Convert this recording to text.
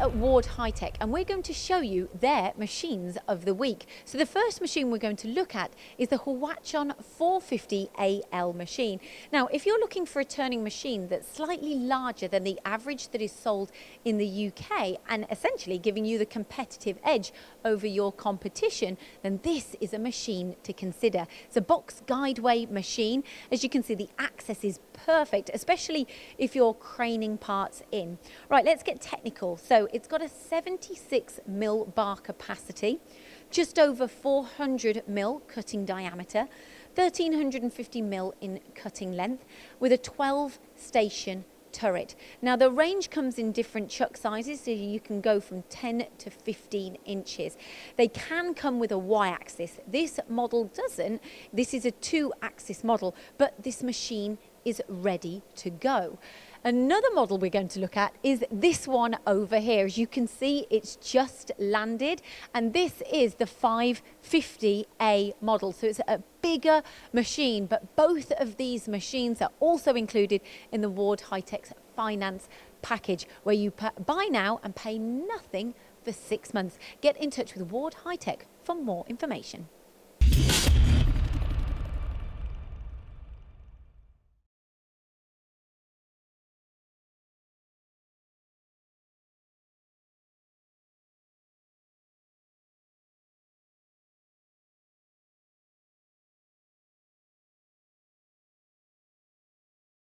at Ward Hi-Tech and we're going to show you their machines of the week. So the first machine we're going to look at is the Hwacheon 450 AL machine. Now, if you're looking for a turning machine that's slightly larger than the average that is sold in the UK and essentially giving you the competitive edge over your competition, then this is a machine to consider. It's a box guideway machine. As you can see, the access is perfect, especially if you're craning parts in. Right, let's get technical. So it's got a 76 mil bar capacity, just over 400 mil cutting diameter, 1350 mil in cutting length, with a 12 station turret. Now the range comes in different chuck sizes, so you can go from 10 to 15 inches. They can come with a Y-axis. This model doesn't. This is a 2-axis model, but this machine is ready to go. Another model we're going to look at is this one over here. As you can see, it's just landed, and this is the 550A model. So it's a bigger machine, but both of these machines are also included in the Ward Hi-Tech's finance package, where you buy now and pay nothing for 6 months. Get in touch with Ward Hi-Tech for more information.